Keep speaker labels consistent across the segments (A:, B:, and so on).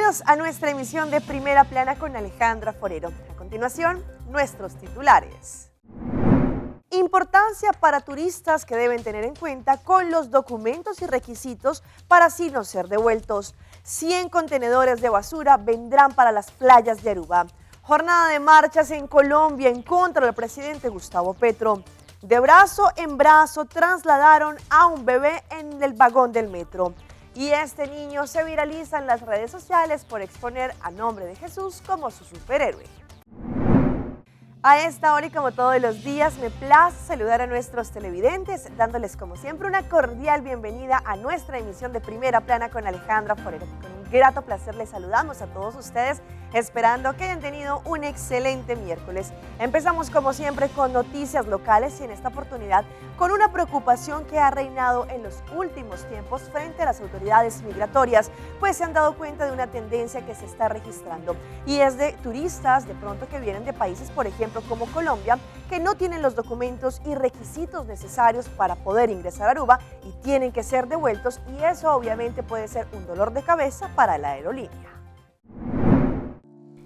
A: Bienvenidos a nuestra emisión de Primera Plana con Alejandra Forero. A continuación, nuestros titulares. Importancia para turistas que deben tener en cuenta con los documentos y requisitos para así no ser devueltos. 100 contenedores de basura vendrán para las playas de Aruba. Jornada de marchas en Colombia en contra del presidente Gustavo Petro. De brazo en brazo trasladaron a un bebé en el vagón del metro. Y este niño se viraliza en las redes sociales por exponer a nombre de Jesús como su superhéroe. A esta hora y como todos los días me place saludar a nuestros televidentes, dándoles como siempre una cordial bienvenida a nuestra emisión de Primera Plana con Alejandra Forero. Con un grato placer les saludamos a todos ustedes, esperando que hayan tenido un excelente miércoles. Empezamos como siempre con noticias locales y en esta oportunidad con una preocupación que ha reinado en los últimos tiempos frente a las autoridades migratorias, pues se han dado cuenta de una tendencia que se está registrando y es de turistas de pronto que vienen de países, por ejemplo, como Colombia, que no tienen los documentos y requisitos necesarios para poder ingresar a Aruba y tienen que ser devueltos, y eso obviamente puede ser un dolor de cabeza para la aerolínea.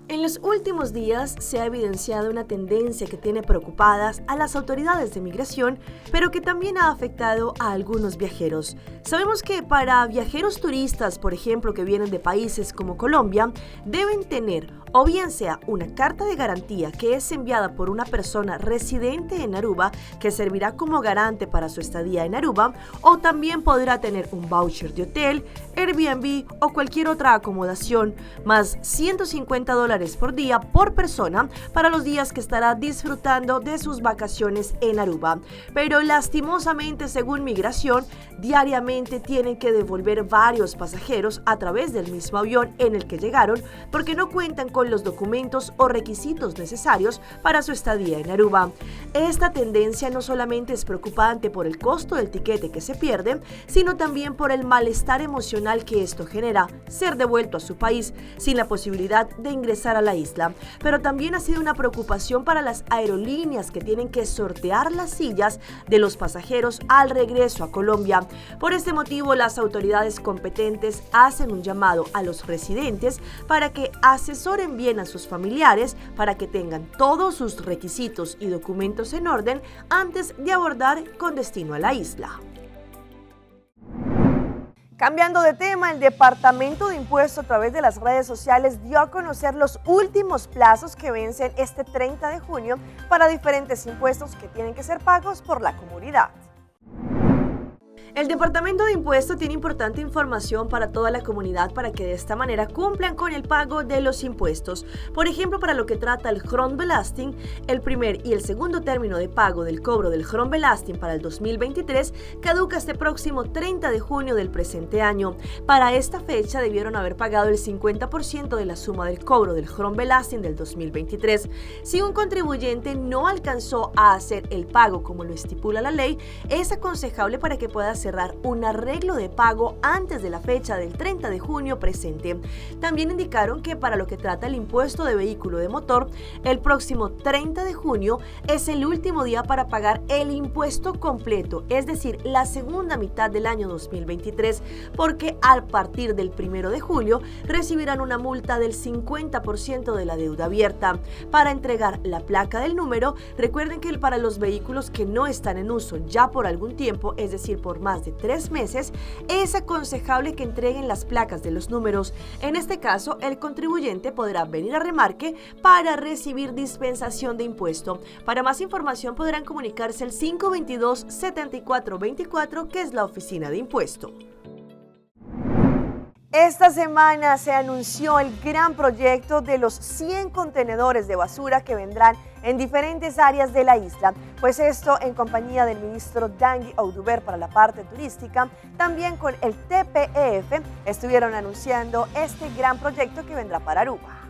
A: En los últimos días se ha evidenciado una tendencia que tiene preocupadas a las autoridades de migración, pero que también ha afectado a algunos viajeros. Sabemos que para viajeros turistas, por ejemplo, que vienen de países como Colombia, deben tener o bien sea una carta de garantía que es enviada por una persona residente en Aruba, que servirá como garante para su estadía en Aruba, o también podrá tener un voucher de hotel, Airbnb o cualquier otra acomodación, más $150 por día por persona para los días que estará disfrutando de sus vacaciones en Aruba. Pero lastimosamente, según Migración, diariamente tienen que devolver varios pasajeros a través del mismo avión en el que llegaron porque no cuentan con los documentos o requisitos necesarios para su estadía en Aruba. Esta tendencia no solamente es preocupante por el costo del tiquete que se pierde, sino también por el malestar emocional que esto genera, ser devuelto a su país sin la posibilidad de ingresar a la isla. Pero también ha sido una preocupación para las aerolíneas que tienen que sortear las sillas de los pasajeros al regreso a Colombia. Por este motivo, las autoridades competentes hacen un llamado a los residentes para que asesoren bien a sus familiares para que tengan todos sus requisitos y documentos en orden antes de abordar con destino a la isla. Cambiando de tema, el Departamento de Impuestos a través de las redes sociales dio a conocer los últimos plazos que vencen este 30 de junio para diferentes impuestos que tienen que ser pagos por la comunidad. El Departamento de Impuestos tiene importante información para toda la comunidad para que de esta manera cumplan con el pago de los impuestos. Por ejemplo, para lo que trata el Grondbelasting, el primer y el segundo término de pago del cobro del Grondbelasting para el 2023 caduca este próximo 30 de junio del presente año. Para esta fecha debieron haber pagado el 50% de la suma del cobro del Grondbelasting del 2023. Si un contribuyente no alcanzó a hacer el pago como lo estipula la ley, es aconsejable para que pueda cerrar un arreglo de pago antes de la fecha del 30 de junio presente. También indicaron que para lo que trata el impuesto de vehículo de motor, el próximo 30 de junio es el último día para pagar el impuesto completo, es decir, la segunda mitad del año 2023, porque a partir del 1 de julio recibirán una multa del 50% de la deuda abierta. Para entregar la placa del número, recuerden que para los vehículos que no están en uso ya por algún tiempo, es decir, por más de 3 meses, es aconsejable que entreguen las placas de los números. En este caso, el contribuyente podrá venir a remarque para recibir dispensación de impuesto. Para más información podrán comunicarse al 522-7424, que es la oficina de impuesto. Esta semana se anunció el gran proyecto de los 100 contenedores de basura que vendrán en diferentes áreas de la isla, pues esto en compañía del ministro Dangui Oduber para la parte turística, también con el TPEF estuvieron anunciando este gran proyecto que vendrá para Aruba.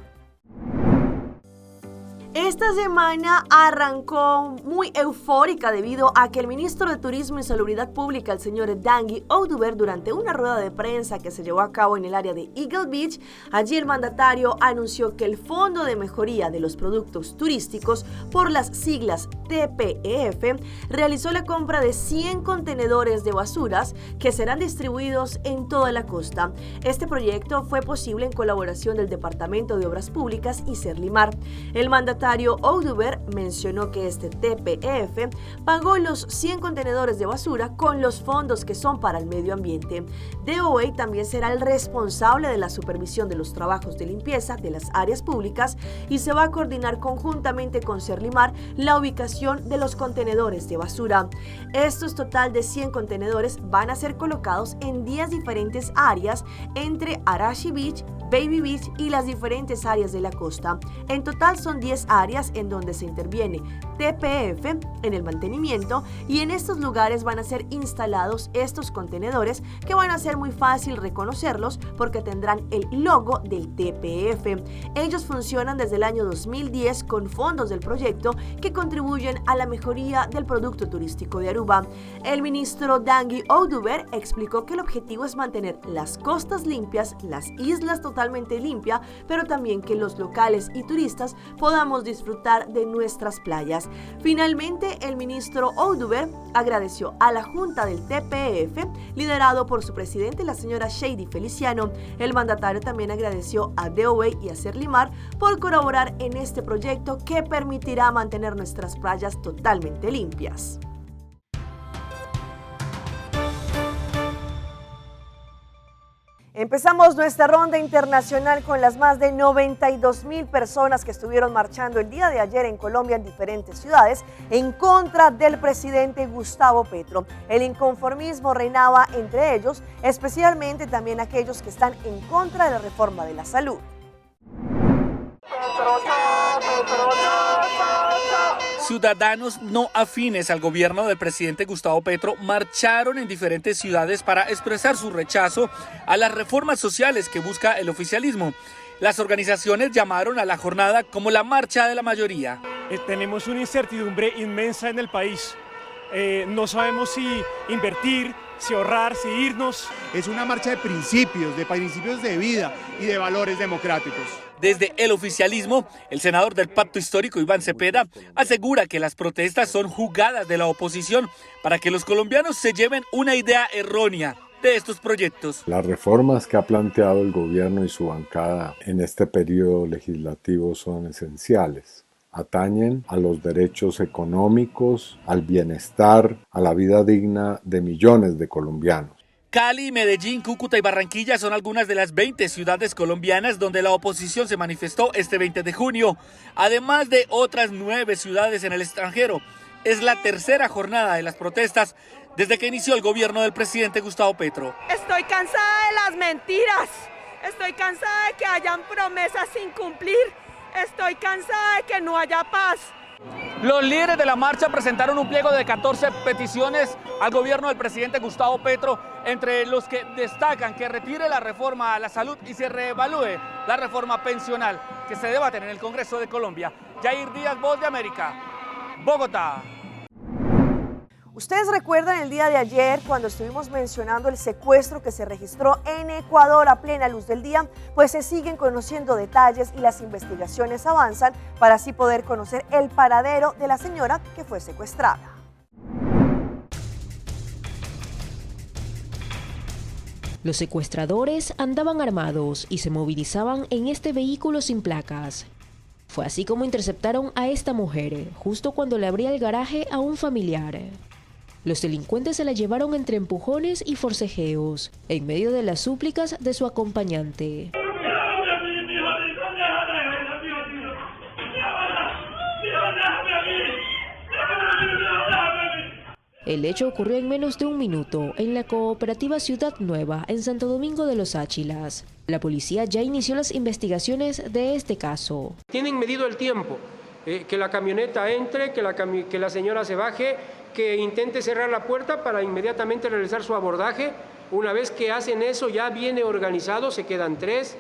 A: Esta semana arrancó muy eufórica debido a que el ministro de Turismo y Salubridad Pública, el señor Dangui Ouduber, durante una rueda de prensa que se llevó a cabo en el área de Eagle Beach, allí el mandatario anunció que el Fondo de Mejoría de los Productos Turísticos, por las siglas TPEF, realizó la compra de 100 contenedores de basuras que serán distribuidos en toda la costa. Este proyecto fue posible en colaboración del Departamento de Obras Públicas y Serlimar. El mandatario Ouduber mencionó que este TPEF pagó los 100 contenedores de basura con los fondos que son para el medio ambiente. DOE también será el responsable de la supervisión de los trabajos de limpieza de las áreas públicas y se va a coordinar conjuntamente con Serlimar la ubicación de los contenedores de basura. Estos total de 100 contenedores van a ser colocados en 10 diferentes áreas entre Arashi Beach, Baby Beach y las diferentes áreas de la costa. En total son 10 áreas en donde se interviene TPEF en el mantenimiento, y en estos lugares van a ser instalados estos contenedores que van a ser muy fácil reconocerlos porque tendrán el logo del TPEF. Ellos funcionan desde el año 2010 con fondos del proyecto que contribuyen a la mejoría del producto turístico de Aruba. El ministro Dangui Ouduber explicó que el objetivo es mantener las costas limpias, las islas totalmente limpias, pero también que los locales y turistas podamos disfrutar de nuestras playas. Finalmente, el ministro Ouduber agradeció a la Junta del TPEF, liderado por su presidente, la señora Shady Feliciano. El mandatario también agradeció a DOE y a Serlimar por colaborar en este proyecto que permitirá mantener nuestras playas totalmente limpias. Empezamos nuestra ronda internacional con las más de 92,000 personas que estuvieron marchando el día de ayer en Colombia en diferentes ciudades en contra del presidente Gustavo Petro. El inconformismo reinaba entre ellos, especialmente también aquellos que están en contra de la reforma de la salud.
B: Ciudadanos no afines al gobierno del presidente Gustavo Petro marcharon en diferentes ciudades para expresar su rechazo a las reformas sociales que busca el oficialismo. Las organizaciones llamaron a la jornada como la marcha de la mayoría.
C: Tenemos una incertidumbre inmensa en el país. No sabemos si invertir, si ahorrar, si irnos.
D: Es una marcha de principios de vida y de valores democráticos.
B: Desde el oficialismo, el senador del Pacto Histórico, Iván Cepeda, asegura que las protestas son jugadas de la oposición para que los colombianos se lleven una idea errónea de estos proyectos.
E: Las reformas que ha planteado el gobierno y su bancada en este periodo legislativo son esenciales. Atañen a los derechos económicos, al bienestar, a la vida digna de millones de colombianos.
B: Cali, Medellín, Cúcuta y Barranquilla son algunas de las 20 ciudades colombianas donde la oposición se manifestó este 20 de junio, además de otras 9 ciudades en el extranjero. Es la tercera jornada de las protestas desde que inició el gobierno del presidente Gustavo Petro.
F: Estoy cansada de las mentiras, estoy cansada de que hayan promesas sin cumplir, estoy cansada de que no haya paz.
B: Los líderes de la marcha presentaron un pliego de 14 peticiones al gobierno del presidente Gustavo Petro, entre los que destacan que retire la reforma a la salud y se reevalúe la reforma pensional que se debate en el Congreso de Colombia. Yair Díaz, Voz de América, Bogotá.
A: Ustedes recuerdan el día de ayer cuando estuvimos mencionando el secuestro que se registró en Ecuador a plena luz del día, pues se siguen conociendo detalles y las investigaciones avanzan para así poder conocer el paradero de la señora que fue secuestrada.
G: Los secuestradores andaban armados y se movilizaban en este vehículo sin placas. Fue así como interceptaron a esta mujer, justo cuando le abría el garaje a un familiar. Los delincuentes se la llevaron entre empujones y forcejeos, en medio de las súplicas de su acompañante. El hecho ocurrió en menos de un minuto en la cooperativa Ciudad Nueva, en Santo Domingo de los Áchilas. La policía ya inició las investigaciones de este caso.
H: Tienen medido el tiempo, que la camioneta entre, que la señora se baje, que intente cerrar la puerta para inmediatamente realizar su abordaje. Una vez que hacen eso, ya viene organizado, se quedan 3,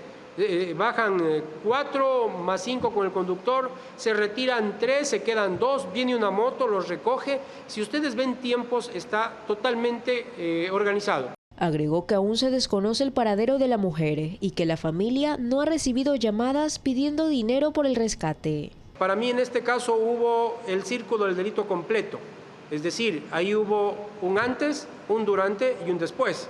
H: bajan 4 más 5 con el conductor, se retiran 3, se quedan 2, viene una moto, los recoge. Si ustedes ven tiempos, está totalmente organizado.
G: Agregó que aún se desconoce el paradero de la mujer y que la familia no ha recibido llamadas pidiendo dinero por el rescate.
H: Para mí en este caso hubo el círculo del delito completo, es decir, ahí hubo un antes, un durante y un después.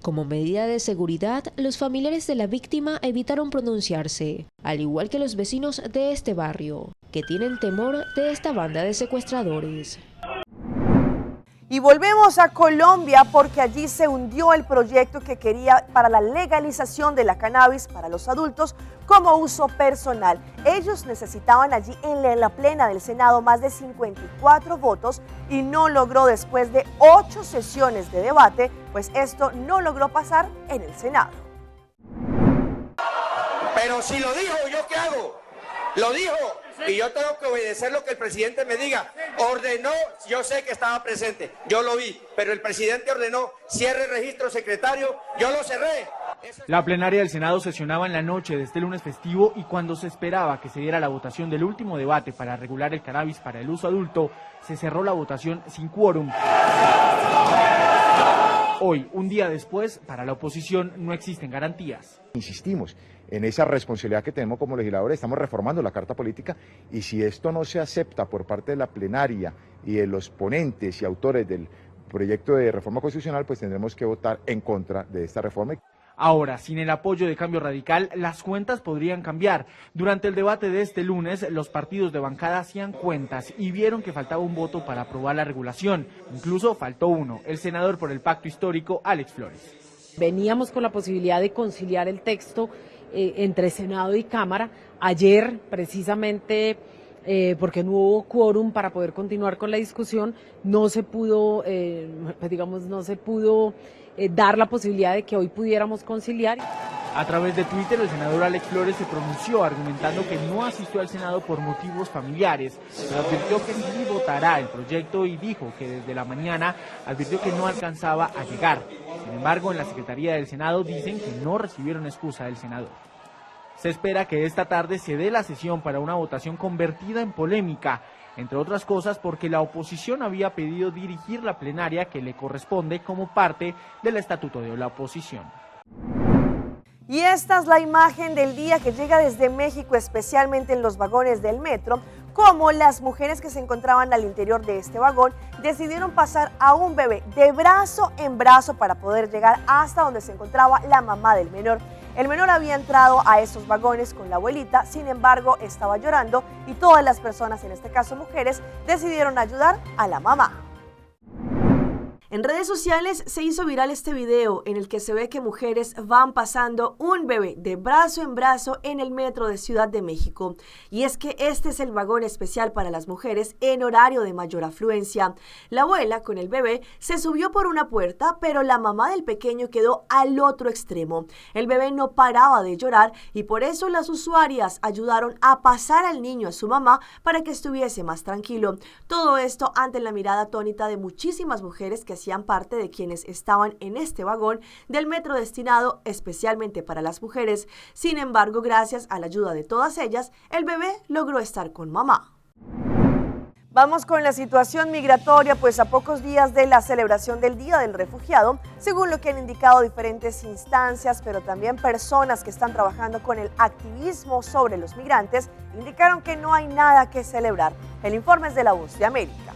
G: Como medida de seguridad, los familiares de la víctima evitaron pronunciarse, al igual que los vecinos de este barrio, que tienen temor de esta banda de secuestradores.
A: Y volvemos a Colombia porque allí se hundió el proyecto que quería para la legalización de la cannabis para los adultos como uso personal. Ellos necesitaban allí en la plena del Senado más de 54 votos y no logró después de 8 sesiones de debate, pues esto no logró pasar en el Senado.
I: Pero si lo dijo, ¿yo qué hago? Lo dijo. Y yo tengo que obedecer lo que el presidente me diga. Ordenó, yo sé que estaba presente, yo lo vi, pero el presidente ordenó cierre el registro secretario, yo lo cerré.
J: La plenaria del Senado sesionaba en la noche de este lunes festivo y cuando se esperaba que se diera la votación del último debate para regular el cannabis para el uso adulto, se cerró la votación sin quórum. Hoy, un día después, para la oposición no existen garantías.
K: Insistimos en esa responsabilidad que tenemos como legisladores, estamos reformando la Carta Política y si esto no se acepta por parte de la plenaria y de los ponentes y autores del proyecto de reforma constitucional, pues tendremos que votar en contra de esta reforma.
J: Ahora, sin el apoyo de Cambio Radical, las cuentas podrían cambiar. Durante el debate de este lunes, los partidos de bancada hacían cuentas y vieron que faltaba un voto para aprobar la regulación. Incluso faltó uno, el senador por el Pacto Histórico, Alex Flores.
L: Veníamos con la posibilidad de conciliar el texto entre Senado y Cámara. Ayer, precisamente, porque no hubo quórum para poder continuar con la discusión, no se pudo, dar la posibilidad de que hoy pudiéramos conciliar.
J: A través de Twitter, el senador Alex Flores se pronunció argumentando que no asistió al Senado por motivos familiares, pero advirtió que sí votará el proyecto y dijo que desde la mañana advirtió que no alcanzaba a llegar. Sin embargo, en la Secretaría del Senado dicen que no recibieron excusa del senador. Se espera que esta tarde se dé la sesión para una votación convertida en polémica, entre otras cosas porque la oposición había pedido dirigir la plenaria que le corresponde como parte del estatuto de la oposición.
A: Y esta es la imagen del día que llega desde México, especialmente en los vagones del metro, como las mujeres que se encontraban al interior de este vagón decidieron pasar a un bebé de brazo en brazo para poder llegar hasta donde se encontraba la mamá del menor. El menor había entrado a estos vagones con la abuelita, sin embargo estaba llorando y todas las personas, en este caso mujeres, decidieron ayudar a la mamá. En redes sociales se hizo viral este video en el que se ve que mujeres van pasando un bebé de brazo en brazo en el metro de Ciudad de México. Y es que este es el vagón especial para las mujeres en horario de mayor afluencia. La abuela con el bebé se subió por una puerta, pero la mamá del pequeño quedó al otro extremo. El bebé no paraba de llorar y por eso las usuarias ayudaron a pasar al niño a su mamá para que estuviese más tranquilo. Todo esto ante la mirada atónita de muchísimas mujeres que hacían parte de quienes estaban en este vagón del metro destinado especialmente para las mujeres. Sin embargo, gracias a la ayuda de todas ellas, el bebé logró estar con mamá. Vamos con la situación migratoria, pues a pocos días de la celebración del Día del Refugiado, según lo que han indicado diferentes instancias, pero también personas que están trabajando con el activismo sobre los migrantes, indicaron que no hay nada que celebrar. El informe es de La Voz de América.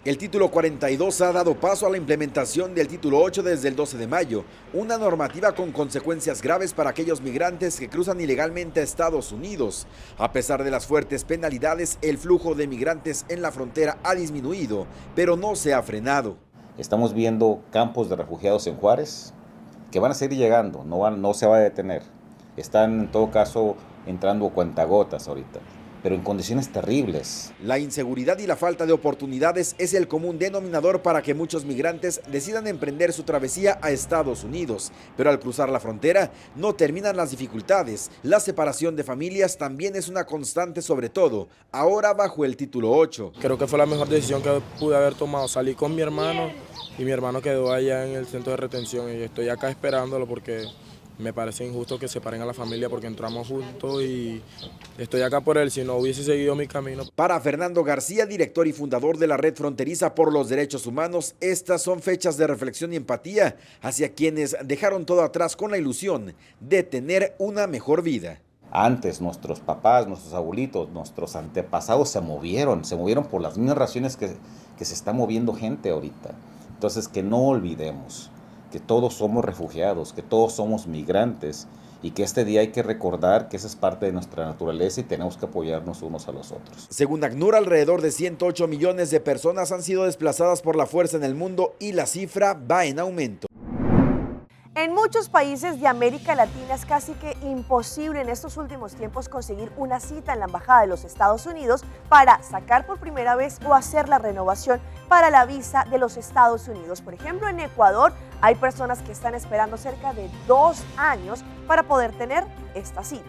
M: El título 42 ha dado paso a la implementación del título 8 desde el 12 de mayo, una normativa con consecuencias graves para aquellos migrantes que cruzan ilegalmente a Estados Unidos. A pesar de las fuertes penalidades, el flujo de migrantes en la frontera ha disminuido, pero no se ha frenado.
N: Estamos viendo campos de refugiados en Juárez que van a seguir llegando, no se va a detener. Están en todo caso entrando a cuentagotas ahorita, pero en condiciones terribles.
M: La inseguridad y la falta de oportunidades es el común denominador para que muchos migrantes decidan emprender su travesía a Estados Unidos, pero al cruzar la frontera no terminan las dificultades. La separación de familias también es una constante, sobre todo ahora bajo el título 8.
O: Creo que fue la mejor decisión que pude haber tomado. Salí con mi hermano y mi hermano quedó allá en el centro de retención y estoy acá esperándolo porque me parece injusto que separen a la familia porque entramos juntos y estoy acá por él, si no hubiese seguido mi camino.
M: Para Fernando García, director y fundador de la Red Fronteriza por los Derechos Humanos, estas son fechas de reflexión y empatía hacia quienes dejaron todo atrás con la ilusión de tener una mejor vida.
N: Antes nuestros papás, nuestros abuelitos, nuestros antepasados se movieron por las mismas razones que se está moviendo gente ahorita. Entonces, que no olvidemos que todos somos refugiados, que todos somos migrantes y que este día hay que recordar que esa es parte de nuestra naturaleza y tenemos que apoyarnos unos a los otros.
M: Según ACNUR, alrededor de 108 millones de personas han sido desplazadas por la fuerza en el mundo y la cifra va en aumento.
A: En muchos países de América Latina es casi que imposible en estos últimos tiempos conseguir una cita en la Embajada de los Estados Unidos para sacar por primera vez o hacer la renovación para la visa de los Estados Unidos. Por ejemplo, en Ecuador hay personas que están esperando cerca de 2 años para poder tener esta cita.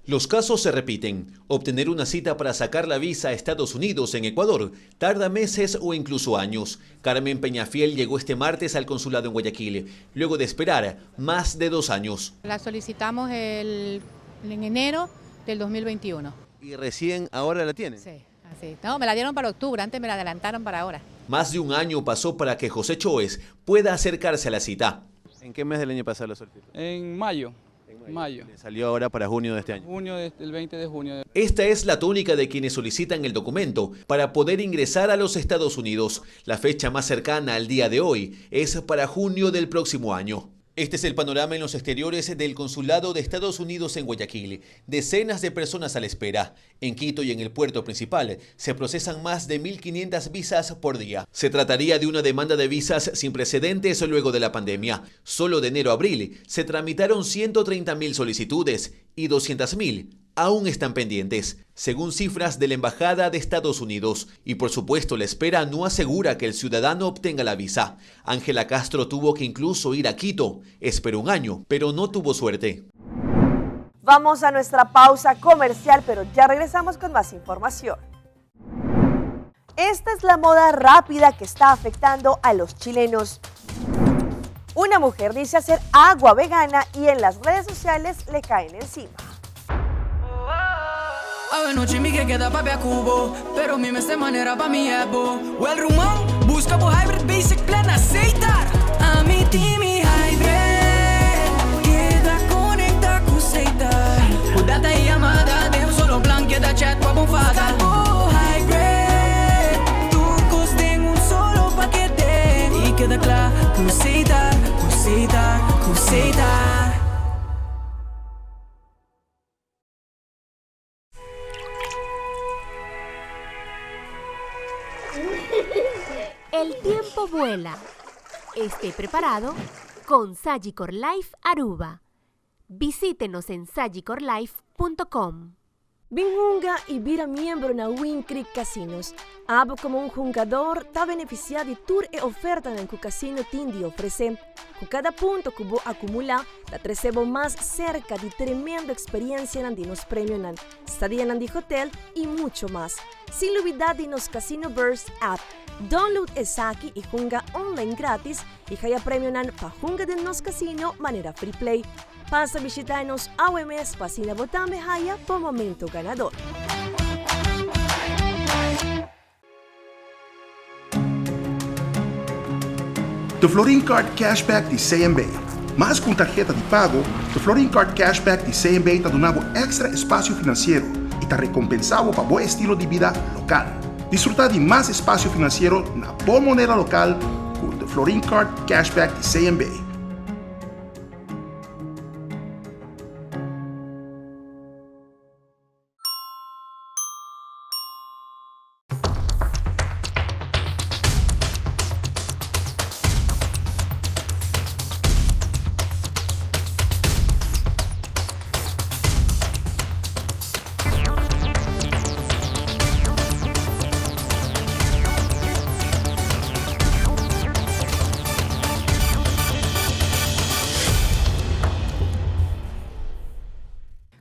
P: Los casos se repiten. Obtener una cita para sacar la visa a Estados Unidos en Ecuador tarda meses o incluso años. Carmen Peñafiel llegó este martes al consulado en Guayaquil, luego de esperar más de 2 años.
Q: La solicitamos en enero del 2021.
R: ¿Y recién ahora la tienen?
Q: Sí, así. No, me la dieron para octubre, antes me la adelantaron para ahora.
P: Más de 1 año pasó para que José Choes pueda acercarse a la cita.
R: ¿En qué mes del año pasado la solicitó?
S: En mayo.
R: Le salió ahora para junio de este año.
S: El 20 de junio.
P: Esta es la tónica de quienes solicitan el documento para poder ingresar a los Estados Unidos. La fecha más cercana al día de hoy es para junio del próximo año. Este es el panorama en los exteriores del Consulado de Estados Unidos en Guayaquil. Decenas de personas a la espera. En Quito y en el puerto principal se procesan más de 1.500 visas por día. Se trataría de una demanda de visas sin precedentes luego de la pandemia. Solo de enero a abril se tramitaron 130.000 solicitudes y 200.000 aún están pendientes, según cifras de la Embajada de Estados Unidos. Y por supuesto, la espera no asegura que el ciudadano obtenga la visa. Ángela Castro tuvo que incluso ir a Quito. Esperó 1 año, pero no tuvo suerte.
A: Vamos a nuestra pausa comercial, pero ya regresamos con más información. Esta es la moda rápida que está afectando a los chilenos. Una mujer dice hacer agua vegana y en las redes sociales le caen encima.
T: A noite me queda papel cubo, pero mi de manera pa mi ebo. O el rumão busca por hybrid basic plan aceitar. A mi team hybrid queda conecta com aceitar. O data e amada deu solo plan que da chat com a bonfada. O hybrid tu costem solo paquete e queda claro com aceitar, com aceitar, com aceitar.
U: El tiempo vuela. Esté preparado con Sagicor Life Aruba. Visítenos en sagicorlife.com.
V: Binhunga e vira membro na Win Creek Casinos. Abo como um jogador está beneficiado de tour e oferta no que o casino tem de oferecer. Com cada ponto que vou acumular, da recebo mais cerca de tremenda experiência de nos prêmios na estadia de hotel e muito mais. Sem olvidar de nos Casino Burst app. Download essa aqui e junga online grátis e ganha prêmio na junga de nos casino maneira free play. Pasa a visitar-nos ao MS para votar Haya por momento ganador.
W: The Florin Card Cashback de CMB. Mais com tarjeta de pago, The Florin Card Cashback de CMB está dando extra espaço financeiro e está recompensado para bom estilo de vida local. Disfrutar de mais espaço financeiro na boa moneda local com The Florin Card Cashback de CMB.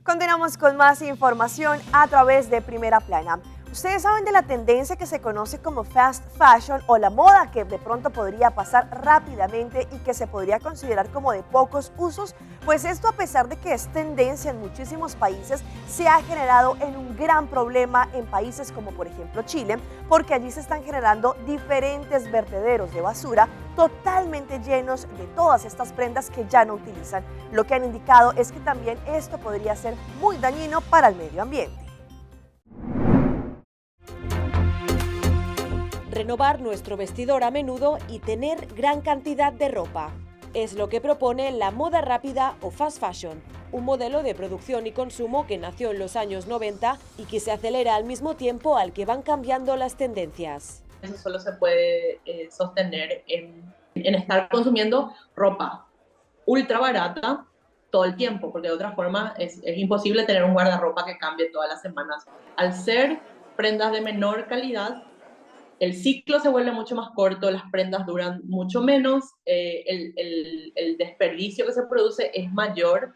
A: Continuamos con más información a través de Primera Plana. Ustedes saben de la tendencia que se conoce como fast fashion o la moda que de pronto podría pasar rápidamente y que se podría considerar como de pocos usos. Pues esto, a pesar de que es tendencia en muchísimos países, se ha generado en un gran problema en países como por ejemplo Chile, porque allí se están generando diferentes vertederos de basura totalmente llenos de todas estas prendas que ya no utilizan. Lo que han indicado es que también esto podría ser muy dañino para el medio ambiente.
C: Renovar nuestro vestidor a menudo y tener gran cantidad de ropa. Es lo que propone la moda rápida o fast fashion, un modelo de producción y consumo que nació en los años 90 y que se acelera al mismo tiempo al que van cambiando las tendencias.
D: Eso solo se puede sostener en estar consumiendo ropa ultra barata todo el tiempo, porque de otra forma es imposible tener un guardarropa que cambie todas las semanas. Al ser prendas de menor calidad, el ciclo se vuelve mucho más corto, las prendas duran mucho menos, el desperdicio que se produce es mayor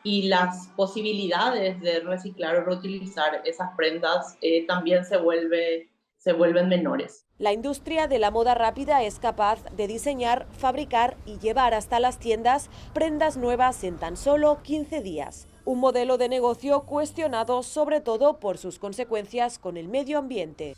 D: y las posibilidades de reciclar o reutilizar esas prendas también se vuelven menores.
C: La industria de la moda rápida es capaz de diseñar, fabricar y llevar hasta las tiendas prendas nuevas en tan solo 15 días. Un modelo de negocio cuestionado sobre todo por sus consecuencias con el medio ambiente.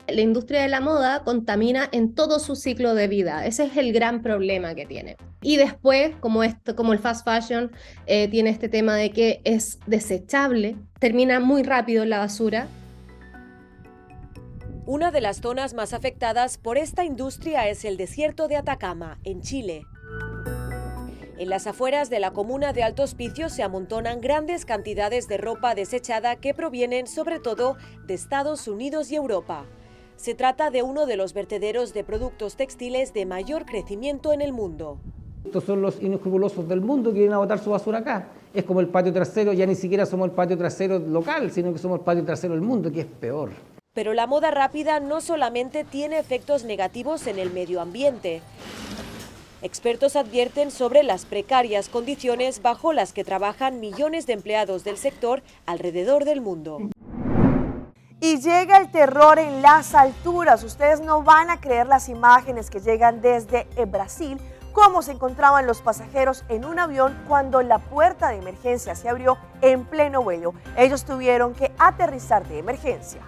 E: La industria de la moda contamina en todo su ciclo de vida. Ese es el gran problema que tiene. Y después, como el fast fashion tiene este tema de que es desechable, termina muy rápido en la basura.
C: Una de las zonas más afectadas por esta industria es el desierto de Atacama, en Chile. En las afueras de la comuna de Alto Hospicio se amontonan grandes cantidades de ropa desechada que provienen sobre todo de Estados Unidos y Europa. Se trata de uno de los vertederos de productos textiles de mayor crecimiento en el mundo.
X: Estos son los inescrupulosos del mundo que vienen a botar su basura acá. Es como el patio trasero, ya ni siquiera somos el patio trasero local, sino que somos el patio trasero del mundo, que es peor.
C: Pero la moda rápida no solamente tiene efectos negativos en el medio ambiente. Expertos advierten sobre las precarias condiciones bajo las que trabajan millones de empleados del sector alrededor del mundo.
A: Y llega el terror en las alturas. Ustedes no van a creer las imágenes que llegan desde Brasil, cómo se encontraban los pasajeros en un avión cuando la puerta de emergencia se abrió en pleno vuelo. Ellos tuvieron que aterrizar de emergencia.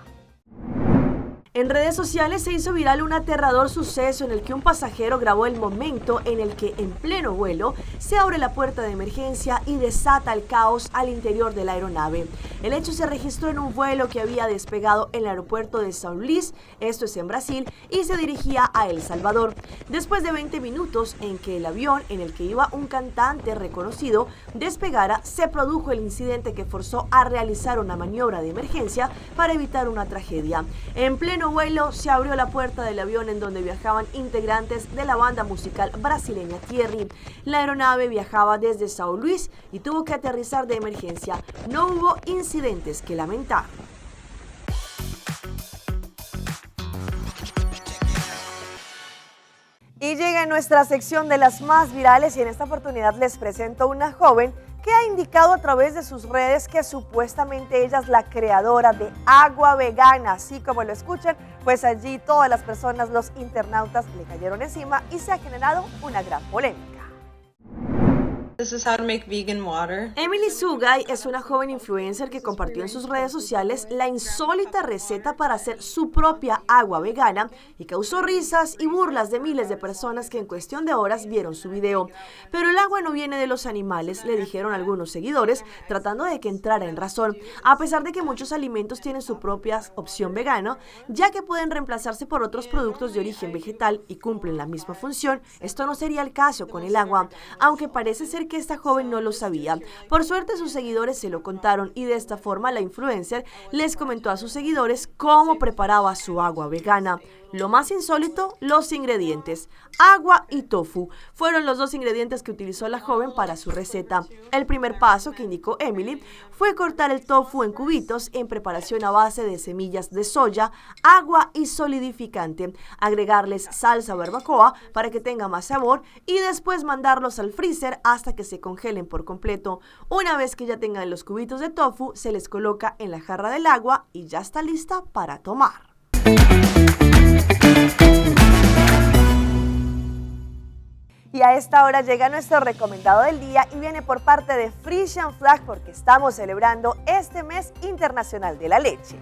A: En redes sociales se hizo viral un aterrador suceso en el que un pasajero grabó el momento en el que en pleno vuelo se abre la puerta de emergencia y desata el caos al interior de la aeronave. El hecho se registró en un vuelo que había despegado en el aeropuerto de São Luís, esto es en Brasil, y se dirigía a El Salvador. Después de 20 minutos en que el avión en el que iba un cantante reconocido despegara, se produjo el incidente que forzó a realizar una maniobra de emergencia para evitar una tragedia. En pleno vuelo se abrió la puerta del avión en donde viajaban integrantes de la banda musical brasileña Thierry. La aeronave viajaba desde São Luís y tuvo que aterrizar de emergencia. No hubo incidentes que lamentar. Y llega nuestra sección de las más virales y en esta oportunidad les presento una joven que ha indicado a través de sus redes que supuestamente ella es la creadora de agua vegana, así como lo escuchan, pues allí todas las personas, los internautas, le cayeron encima y se ha generado una gran polémica.
Y: This is how to make vegan water.
V: Emily Sugay es una joven influencer que compartió en sus redes sociales la insólita receta para hacer su propia agua vegana y causó risas y burlas de miles de personas que en cuestión de horas vieron su video. Pero el agua no viene de los animales, le dijeron algunos seguidores, tratando de que entrara en razón, a pesar de que muchos alimentos tienen su propia opción vegana, ya que pueden reemplazarse por otros productos de origen vegetal y cumplen la misma función. Esto no sería el caso con el agua, aunque parece ser que esta joven no lo sabía. Por suerte sus seguidores se lo contaron y de esta forma la influencer les comentó a sus seguidores cómo preparaba su agua vegana. Lo más insólito, los ingredientes. Agua y tofu fueron los dos ingredientes que utilizó la joven para su receta. El primer paso que indicó Emily fue cortar el tofu en cubitos en preparación a base de semillas de soya, agua y solidificante, agregarles salsa barbacoa para que tenga más sabor y después mandarlos al freezer hasta que se congelen por completo. Una vez que ya tengan los cubitos de tofu, se les coloca en la jarra del agua y ya está lista para tomar.
A: Y a esta hora llega nuestro recomendado del día y viene por parte de Frisian Flag porque estamos celebrando este mes internacional de la leche.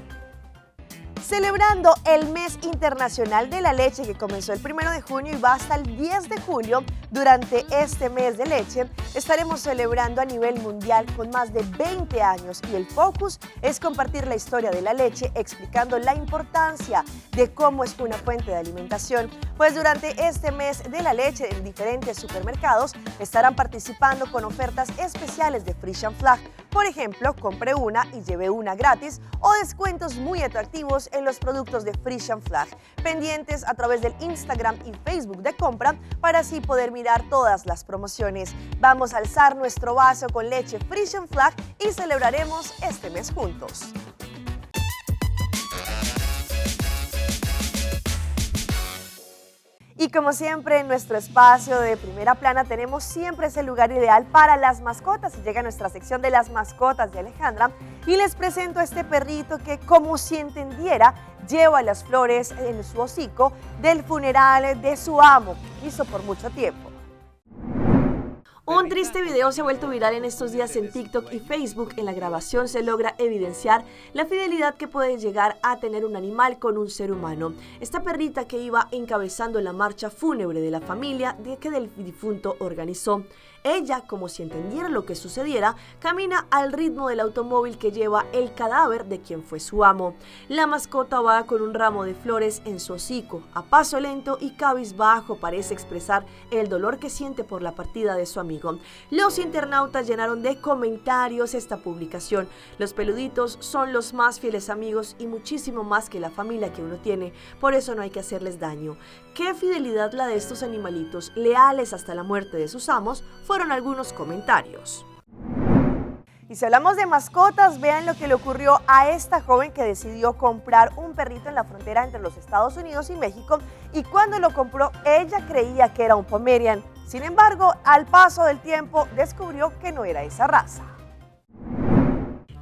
A: Celebrando el mes internacional de la leche que comenzó el 1 de junio y va hasta el 10 de julio, durante este mes de leche estaremos celebrando a nivel mundial con más de 20 años y el focus es compartir la historia de la leche explicando la importancia de cómo es una fuente de alimentación. Pues durante este mes de la leche en diferentes supermercados estarán participando con ofertas especiales de Frisian Flag. Por ejemplo, compre una y lleve una gratis o descuentos muy atractivos en los productos de Frisian Flag. Pendientes a través del Instagram y Facebook de compra para así poder mirar todas las promociones. Vamos a alzar nuestro vaso con leche Frisian Flag y celebraremos este mes juntos. Y como siempre en nuestro espacio de Primera Plana tenemos siempre ese lugar ideal para las mascotas y llega nuestra sección de las mascotas de Alejandra y les presento a este perrito que como si entendiera lleva las flores en su hocico del funeral de su amo que quiso por mucho tiempo.
V: Un triste video se ha vuelto viral en estos días en TikTok y Facebook. En la grabación se logra evidenciar la fidelidad que puede llegar a tener un animal con un ser humano. Esta perrita que iba encabezando la marcha fúnebre de la familia que del difunto organizó. Ella, como si entendiera lo que sucediera, camina al ritmo del automóvil que lleva el cadáver de quien fue su amo. La mascota va con un ramo de flores en su hocico, a paso lento y cabizbajo parece expresar el dolor que siente por la partida de su amigo. Los internautas llenaron de comentarios esta publicación. Los peluditos son los más fieles amigos y muchísimo más que la familia que uno tiene, por eso no hay que hacerles daño. Qué fidelidad la de estos animalitos, leales hasta la muerte de sus amos, fueron algunos comentarios.
A: Y si hablamos de mascotas, vean lo que le ocurrió a esta joven que decidió comprar un perrito en la frontera entre los Estados Unidos y México y cuando lo compró ella creía que era un Pomerian. Sin embargo, al paso del tiempo descubrió que no era esa raza.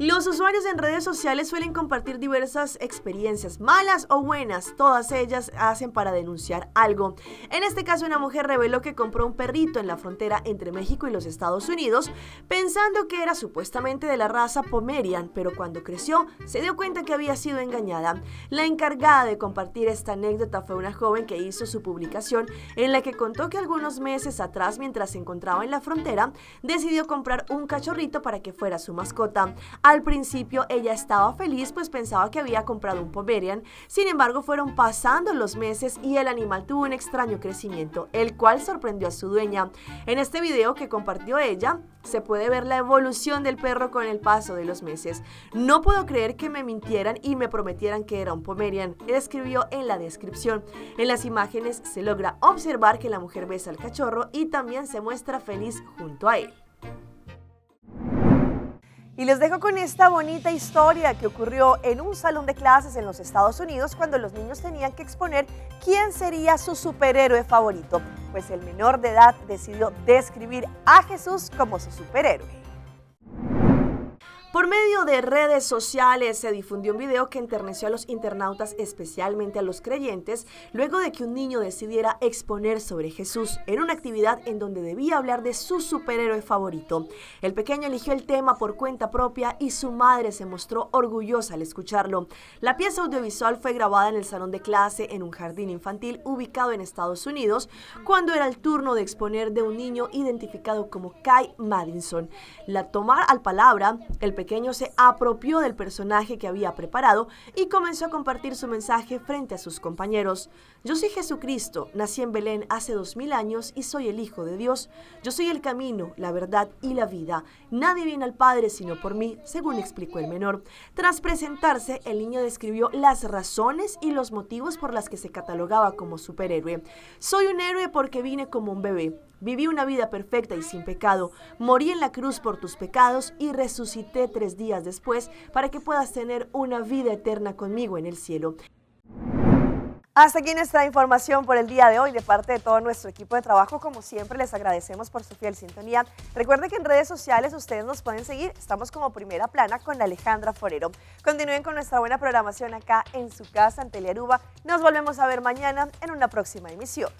V: Los usuarios en redes sociales suelen compartir diversas experiencias, malas o buenas, todas ellas hacen para denunciar algo. En este caso, una mujer reveló que compró un perrito en la frontera entre México y los Estados Unidos, pensando que era supuestamente de la raza Pomerian, pero cuando creció se dio cuenta que había sido engañada. La encargada de compartir esta anécdota fue una joven que hizo su publicación en la que contó que algunos meses atrás, mientras se encontraba en la frontera, decidió comprar un cachorrito para que fuera su mascota. Al principio ella estaba feliz pues pensaba que había comprado un Pomerian, sin embargo fueron pasando los meses y el animal tuvo un extraño crecimiento, el cual sorprendió a su dueña. En este video que compartió ella, se puede ver la evolución del perro con el paso de los meses. No puedo creer que me mintieran y me prometieran que era un Pomerian, escribió en la descripción. En las imágenes se logra observar que la mujer besa al cachorro y también se muestra feliz junto a él.
A: Y les dejo con esta bonita historia que ocurrió en un salón de clases en los Estados Unidos cuando los niños tenían que exponer quién sería su superhéroe favorito. Pues el menor de edad decidió describir a Jesús como su superhéroe.
V: Por medio de redes sociales se difundió un video que enterneció a los internautas, especialmente a los creyentes, luego de que un niño decidiera exponer sobre Jesús en una actividad en donde debía hablar de su superhéroe favorito. El pequeño eligió el tema por cuenta propia y su madre se mostró orgullosa al escucharlo. La pieza audiovisual fue grabada en el salón de clase en un jardín infantil ubicado en Estados Unidos, cuando era el turno de exponer de un niño identificado como Kai Madison. La tomar al palabra, el pequeño se apropió del personaje que había preparado y comenzó a compartir su mensaje frente a sus compañeros. Yo soy Jesucristo, nací en Belén hace 2000 años y soy el Hijo de Dios. Yo soy el camino, la verdad y la vida. Nadie viene al Padre sino por mí, según explicó el menor. Tras presentarse, el niño describió las razones y los motivos por las que se catalogaba como superhéroe. Soy un héroe porque vine como un bebé. Viví una vida perfecta y sin pecado. Morí en la cruz por tus pecados y resucité 3 días después para que puedas tener una vida eterna conmigo en el cielo.
A: Hasta aquí nuestra información por el día de hoy. De parte de todo nuestro equipo de trabajo, como siempre, les agradecemos por su fiel sintonía. Recuerden que en redes sociales ustedes nos pueden seguir. Estamos como Primera Plana con Alejandra Forero. Continúen con nuestra buena programación acá en su casa, en Telearuba. Nos volvemos a ver mañana en una próxima emisión.